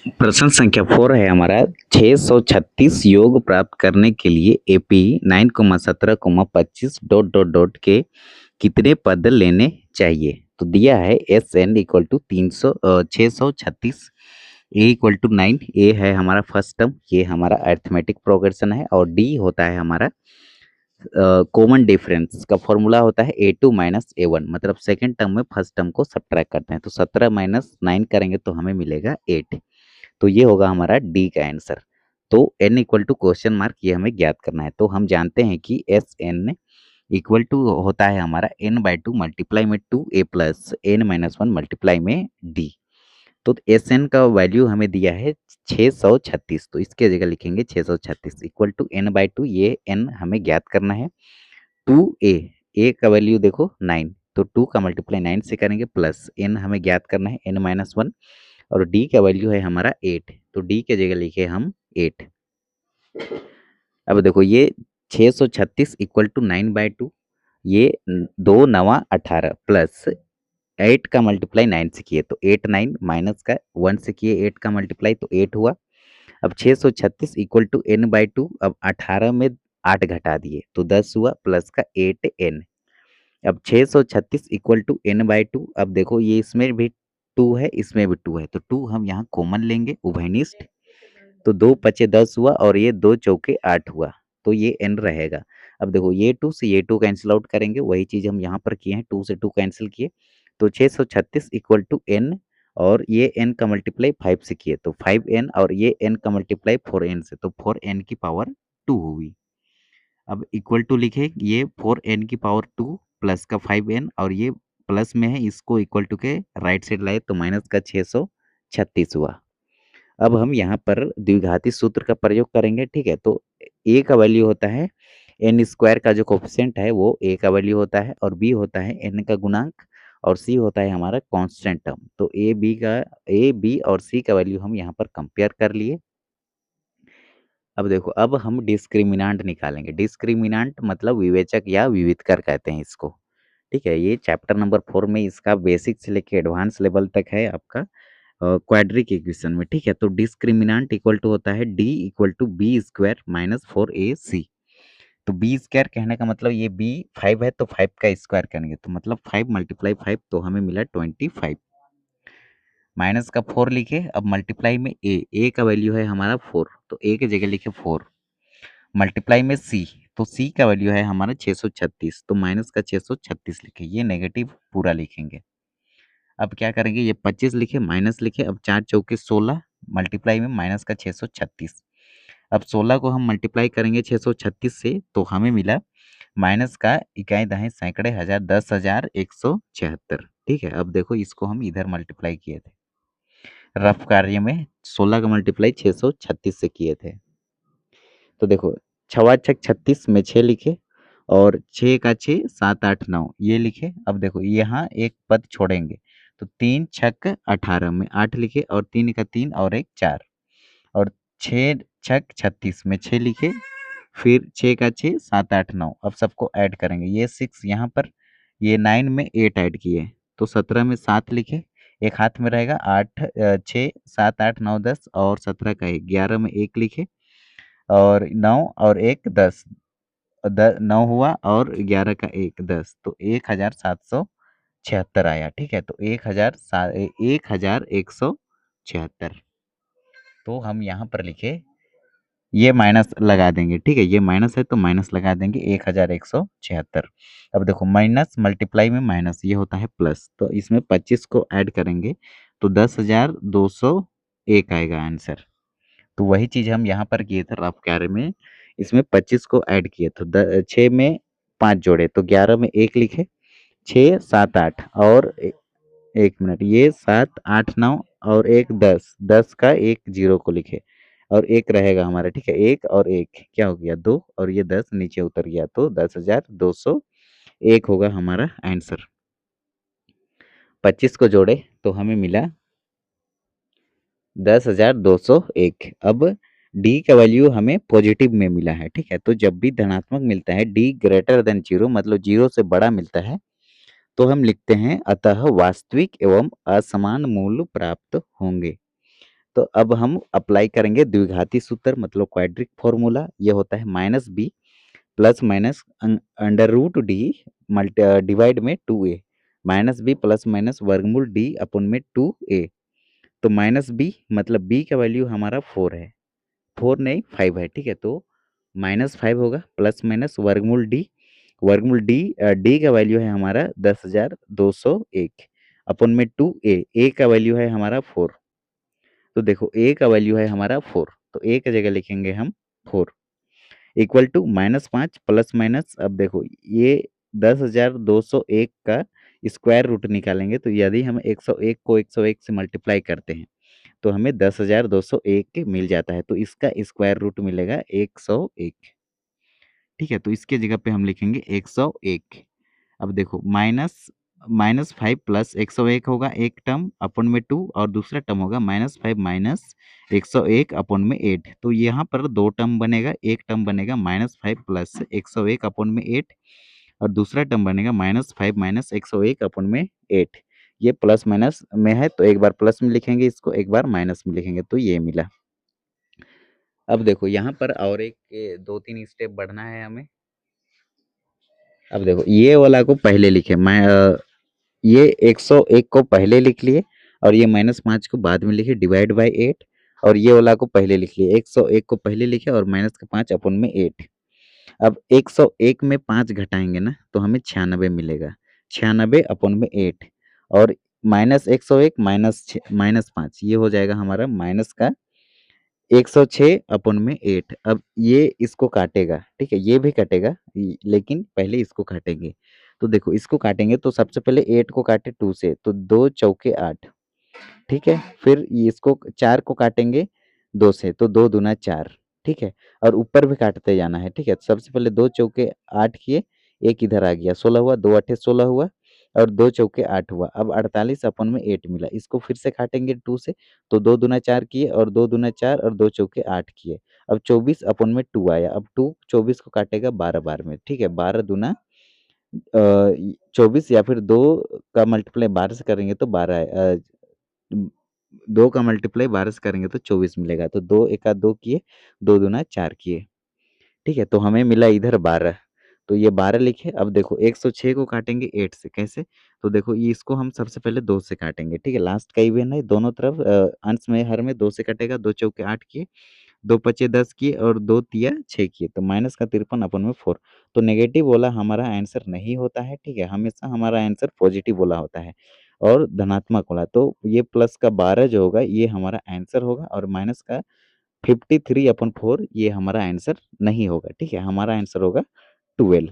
प्रश्न संख्या 4 है हमारा 636 योग प्राप्त करने के लिए एपी 9,17,25 डॉट डॉट डॉट के कितने पद लेने चाहिए। तो दिया है S n equal to 636 a equal to 9। A है हमारा फर्स्ट टर्म, ये हमारा अर्थमेटिक प्रोग्रेशन है, और डी होता है हमारा कॉमन डिफरेंस का फॉर्मूला होता है A2 माइनस A1, मतलब सेकेंड टर्म में फर्स्ट टर्म को सब्ट्रैक्ट करते हैं। तो 17 माइनस 9 करेंगे तो हमें मिलेगा 8। तो ये होगा हमारा डी का आंसर। तो n equal to question mark, ये हमें ज्ञात करना है। तो हम जानते हैं कि एस एन इक्वल टू होता है हमारा n/2 मल्टीप्लाई में 2a प्लस n-1 मल्टीप्लाई में d। तो एस एन का वैल्यू हमें दिया है 636, तो इसके जगह लिखेंगे 636 इक्वल टू n/2, ये n हमें ज्ञात करना है। 2a, a का वैल्यू देखो 9, तो 2 का मल्टीप्लाई 9 से करेंगे, प्लस n हमें ज्ञात करना है n-1, और d का वैल्यू है हमारा 8, तो d के जगह लिखे हम 8। अब देखो ये 636 इक्वल टू 9/2, ये 2 9 18 प्लस 8 का मल्टीप्लाई 9 से किए तो 8 9, माइनस का 1 से किए 8 का मल्टीप्लाई तो 8 हुआ। अब 636 इक्वल टू n/2, अब 18 में 8 घटा दिए तो 10 हुआ, प्लस का 8n। अब 636 इक्वल टू n/2, अब देखो ये इसमें भी 2 है, इसमें भी 2 है, तो 2 हम यहाँ कॉमन लेंगे उभयनिष्ठ, तो 2 पचे 10 हुआ, और ये 2 चौके 8 हुआ, तो ये n रहेगा। अब देखो ये 2 से ये 2 कैंसिल आउट करेंगे, वही चीज़ हम यहाँ पर किए हैं, 2 से 2 कैंसिल किए, तो 636 इक्वल टू n, और ये n का मल्टीप्लाई 5 से किए तो 5n, और ये n का मल्टीप्लाई 4n से, तो 4n की पावर 2 हुई। अब इक्वल टू लिखे, ये 4n की पावर 2 प्लस का 5n, और ये प्लस में है, इसको इक्वल टू के राइट साइड लाए तो माइनस का 636 हुआ। अब हम यहाँ पर द्विघाती सूत्र का प्रयोग करेंगे, ठीक है। तो a का वैल्यू होता है n स्क्वायर का जो कोफिशिएंट है वो a का वैल्यू होता है, और b होता है n का गुणांक, और c होता है हमारा कांस्टेंट टर्म। तो a b और c का वैल्यू हम यहाँ पर कंपेयर कर लिए। अब देखो, अब हम डिस्क्रिमिनांट निकालेंगे। डिस्क्रिमिनांट मतलब विवेचक या विविधकर कहते हैं इसको, ठीक है। ये चैप्टर नंबर 4 में इसका बेसिक से लेके एडवांस लेवल तक है आपका क्वाड्रिक इक्वेशन में, ठीक है। तो डिस्क्रिमिनांट इक्वल टू होता है D equal to b square minus 4ac। तो बी स्क्वायर कहने का मतलब ये बी 5 है तो 5 का स्क्वायर करेंगे, तो मतलब 5 मल्टीप्लाई 5, तो हमें मिला 25, माइनस का 4 लिखे। अब मल्टीप्लाई में ए का वैल्यू है हमारा 4, तो ए की जगह लिखे 4, मल्टीप्लाई में सी, तो सी का वैल्यू है हमारा 636, तो माइनस का 636 लिखे, ये नेगेटिव पूरा लिखेंगे। अब क्या करेंगे, ये 25 लिखे, माइनस लिखे, अब 4 चौके 16, मल्टीप्लाई में माइनस का 636। अब 16 को हम मल्टीप्लाई करेंगे 636 से, तो हमें मिला माइनस का इकाई दहाई सैकड़े हजार 10,176, ठीक है। अब देखो इसको हम इधर मल्टीप्लाई किए थे, रफ कार्य में 16 का मल्टीप्लाई 636 से किए थे। तो देखो 6 में 6 लिखे, और 6 का 6 7 8 9 ये लिखे। अब देखो यहाँ एक पद छोड़ेंगे, तो 3 छक 18 में 8 लिखे, और 3 का 3 और एक 4, और 6 छक 36 में 6 लिखे, फिर 6 का 6 7 8 9। अब सबको ऐड करेंगे, ये 6 यहाँ पर, ये 9 में 8 ऐड किए, तो 17 में 7 लिखे, एक हाथ में रहेगा 8 6 7 8 9 10, और 17 का 1 11 में 1 लिखे, और 9 और 1 10, 9 हुआ, और 11 का 1 10, तो 1776 आया, ठीक है। तो 1176, तो हम यहाँ पर लिखे, ये माइनस लगा देंगे, ठीक है। ये माइनस है तो माइनस लगा देंगे 1176। अब देखो माइनस मल्टीप्लाई में माइनस, ये होता है प्लस, तो इसमें 25 को ऐड करेंगे तो 10,201 आएगा आंसर। तो वही चीज़ हम यहाँ पर किए थे रफ कार्य में, इसमें 25 को ऐड किए, तो 6 में 5 जोड़े तो 11 में 1 लिखे, 6 7 8, और 1 मिनट, ये 7 8 9 और 1 10, 10 का 1 0 को लिखे, और 1 रहेगा हमारा, ठीक है। 1 और 1 क्या हो गया 2, और ये 10 नीचे उतर गया, तो 10,201 होगा हमारा आंसर। 25 को जोड़े तो हमें मिला 10,201। अब डी का वैल्यू हमें पॉजिटिव में मिला है, ठीक है। तो जब भी धनात्मक मिलता है, डी ग्रेटर देन 0 मतलब 0 से बड़ा मिलता है, तो हम लिखते हैं अतः वास्तविक एवं असमान मूल्य प्राप्त होंगे। तो अब हम अप्लाई करेंगे द्विघाती सूत्र मतलब क्वाड्रिक फॉर्मूला। ये होता है minus b plus minus under root D divide में 2a minus b plus minus वर्गमूल डी अपन में 2a। तो माइनस बी मतलब बी का वैल्यू हमारा 4 है, 4 नहीं 5 है, ठीक है। तो -5 होगा प्लस माइनस वर्गमूल डी डी का वैल्यू है हमारा 10,201 अपन में 2a, a का वैल्यू है हमारा 4। तो देखो a का वैल्यू है हमारा 4, तो a की जगह लिखेंगे हम 4 इक्वल टू -5 प्लस माइनस। अब देखो ये 10,201 का स्क्वायर रूट निकालेंगे, तो यदि हम 101 को 101 से मल्टीप्लाई करते हैं तो हमें 10,201 मिल जाता है। तो इसका स्क्वायर रूट मिलेगा 101, ठीक है। तो इसके जगह पे हम लिखेंगे 101। अब देखो -5 प्लस 101 होगा एक टर्म अपन में 2 और दूसरा टर्म होगा -5 माइनस 101 अपन में 8। तो यहाँ पर दो टर्म बनेगा, एक टर्म बनेगा -5 प्लस 101 अपन में 8 और दूसरा टर्म बनेगा -5 माइनस 101 अपन में 8। ये प्लस माइनस में है तो एक बार प्लस में लिखेंगे इसको, एक बार माइनस में लिखेंगे, तो ये मिला। अब देखो यहाँ पर और एक 2-3 स्टेप बढ़ना है हमें। अब देखो ये वाला को पहले लिखे, ये 101 को पहले लिख लिए और ये -5 को बाद में लिखे डिवाइड बाय 8 और ये वाला को पहले लिख लिए, 101 को पहले लिखे और माइनस का 5 अपन में 8। अब 101 में 5 घटाएंगे ना तो हमें 96 मिलेगा, 96 अपन में 8 और -101 माइनस 5 ये हो जाएगा हमारा माइनस का 106 अपन में 8। अब ये इसको काटेगा, ठीक है, ये भी कटेगा लेकिन पहले इसको काटेंगे। तो देखो इसको काटेंगे तो सबसे पहले 8 को काटे 2 से, तो 2 चौके 8, ठीक है। फिर इसको 4 को काटेंगे 2 से, तो 2 दूना 4, ठीक है। और ऊपर भी काटते जाना है, ठीक है। सबसे पहले 2 चौके 8 किए, एक इधर आ गया 16 हुआ, 2 अठे 16 हुआ और 2 चौके 8 हुआ। अब 48 अपन में 8 मिला, इसको फिर से काटेंगे 2 से, तो 2 दूना 4 किए और 2 दूना 4 और 2 चौके 8 किए। अब 24 अपन में 2 आया, अब 2 24 को काटेगा 12 बार में, ठीक है। 12 दूना 24 या फिर 2 का मल्टीप्लाई 12 से करेंगे तो 12 2 का मल्टीप्लाई 12 से करेंगे तो 24 मिलेगा। तो 2 एका 2 किए, 2 दूना 4 किए, ठीक है। तो हमें मिला इधर 12, तो ये 12 लिखे। अब देखो 106 को काटेंगे 8 से, कैसे? तो देखो ये इसको हम सबसे पहले 2 से काटेंगे, ठीक है। लास्ट का इवेन है, दोनों तरफ अंश में हर में 2 से कटेगा, 2 चौके 8 किए, 2 पचे 10 किए और 2 तिया 6 किए, तो माइनस का 53 अपन में 4। तो नेगेटिव वाला हमारा आंसर नहीं होता है, ठीक है। हमेशा हमारा आंसर पॉजिटिव वाला होता है और धनात्मक वाला। तो ये प्लस का 12 जो होगा ये हमारा आंसर होगा और माइनस का 53/4 ये हमारा आंसर नहीं होगा, ठीक है। हमारा आंसर होगा 12।